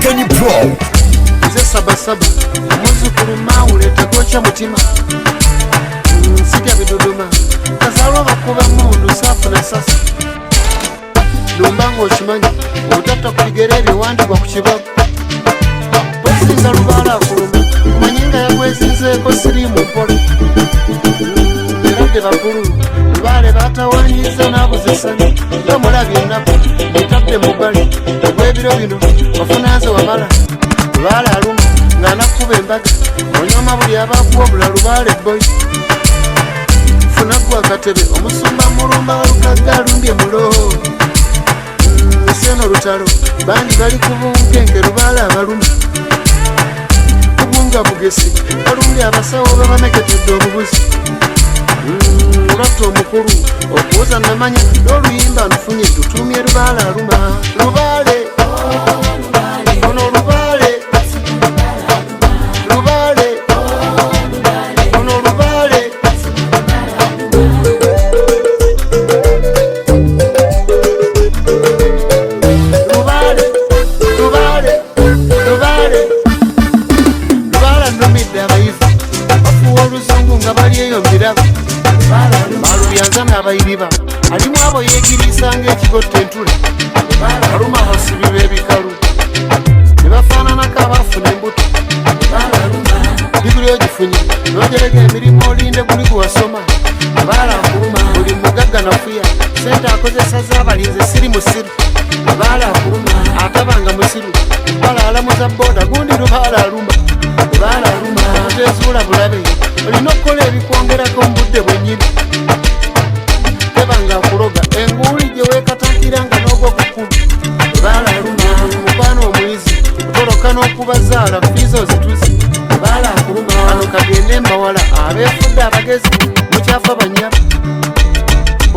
Kenny Pro. Nze sabasaba omuzukulu mawule tegocha mutima sitya biduduma kazalwa bakuba mundu safu na sasa lumbanga okimanyi obutata kuligera ebiwandikwa ku kibago tosinza lubaala akuluma omanyi nga yagwezinzeeko sirimu mpola eradde bakulu lubaale batawanyiza n'abuzesani omulabye ennaku etadde mu bbali ogw'ebiro bino wafunanze wamala lubaale aluma ng'anakuba embaga onyoma buli abakuwa obula lubaale boy funagwa akatebe omusumba mulumba walukagga alumbye mulo eseno lutalo bandi bali ku bunkenke lubaale abaluma kubunga bugesi balumbye abasawo babameketedde obubuzi lwattu omukulu okuwuza namanya n'oluyimba ntufunye tutumye lubaale aluma lubaale ono lubaale lubaale ono lubaale lubaale lubaale lubaale lubaale numidde abayivu bafuwa oluzungu nga bali eyo mbirabo balubyanza n'abayiriba alimu abo yeegiriisa ng'ekigotta entula baluma abasibi b'ebikalu ne bafaananako abaafuna embuto diguli ogifunye n'ogereka emirimu olinde guli guwasoma baala akuluma buli mugagga nafuya sente akozesa z'abalinzi siri musiru baala akuluma atabanga musiru bala alamuza booda gundi lubaala aluma baala aluma otezuula bulabe olina okukola ebikwongerako mu budde bwennyini tebanga akuloga enguuli gye weekatakiranga n'ogwa kukulu baala aluma mukwano omuyizi otoloka n'okubazaala fiizo zituzi baala akuluma wano kagende mbawala abeefudde abagezi mukyafa banyaba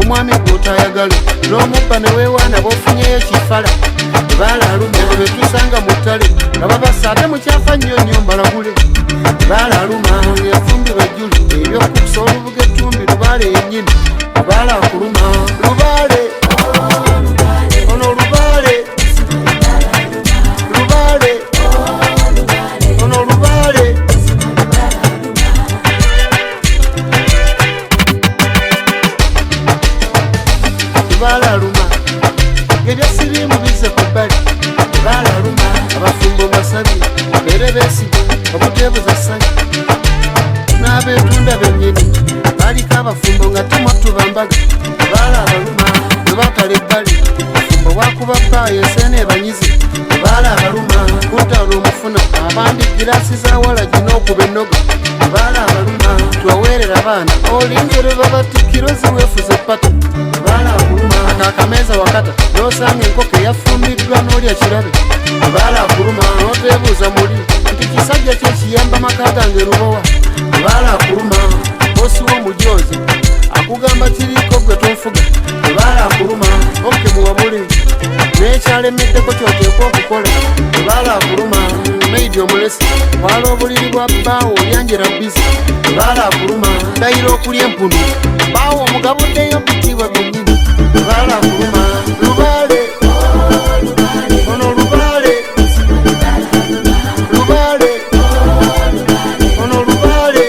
omwami gw'otayagala n'omubba ne weewaana b'ofunyeyo kifala baala aluma ebo be tusanga mu ttale nga babasa ate mukyafa nnyo nnyo mbalagule baala aluma yafumbirwa jjuli ebyokukusa olubuga ettumbi lubaale yennyini baala akuluma lubaale ono lubaale lubaale ono lubaale lubaale aluma ebya sirimu bize ku bbali lubaale aluma abafumbo basabye beere beesiga obuteebuza ssanyu n'abeetunda bennyini baliko abafumbo nga temwatubambaga baala abaluma bwe batala ebbali bafumbo bwakuba bbaayo enseena ebanyize baala abaluma kutala omufuna abandi giraasi za walagi n'okuba ennoga baala abaluma twaweerera baana olingere babatikkiro ziweefuza epata baala akuluma akaakameeza wakata n'osanga enkoko eyafumbiddwa n'olya kirabe baala akuluma n'oteebuuza muli nti kisajja kyekiyamba maka gange lubowa baala akuluma bosiwa omujoozi akugamba kiriko gwe tonfuga baala akuluma okemuwabule n'ekyalemeddeko kyoteekwa okukola baala akuluma meidi omulesi wala obuliri bwa bbaawo olyanjera bizi baala akuluma ndayira okulya empunu baawo omugabuddeyo bitiibwa byennyini baala akuluma lubaale ono lubaale lubaale ono lubaale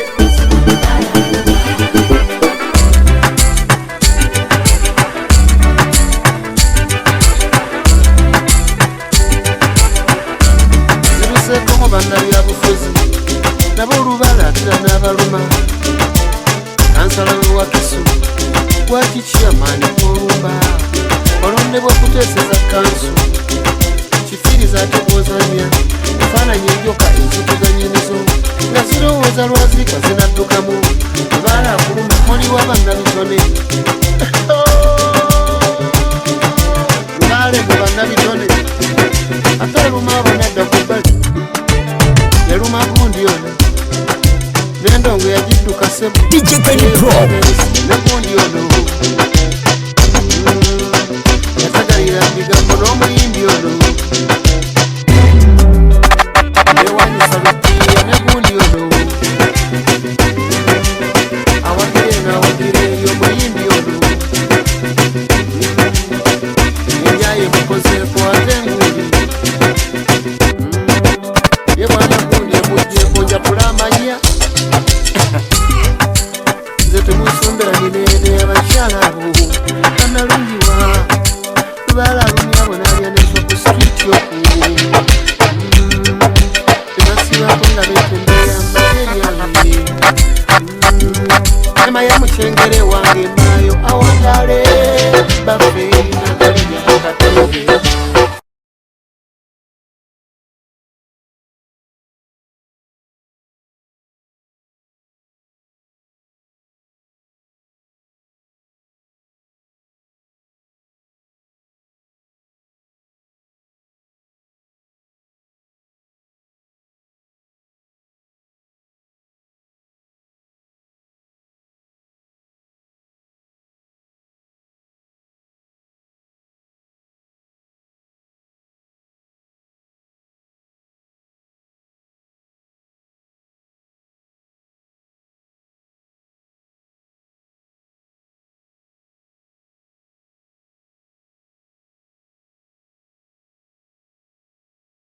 ziruseekomo bannabyabufuzi nabo olubaale atira n'abaluma kansala wewakisu gwakikiyamaani kwolumba olondebwa kuteeseza kansu kifiriza ate gwozanya efaananyi enjoka ezituganyirizo nga zirowooza lwazika zinaddukamu baala akuluma muliwa bannabitone lubaale mu bannabitone ate aluma abanadda ku bbali yaluma gundi ono n'endongo yagidduka sebo DJ Kenny Pro. ne gundi ono yatagalira ebigambo n'omuyimbi ono ewanyisa lutiya ne gundi ono awagire n'awagire eyo omuyimbi ono enjaye mukozeeko ate ngundi tebasibako nga betembera materiali ema ya mukyengere wange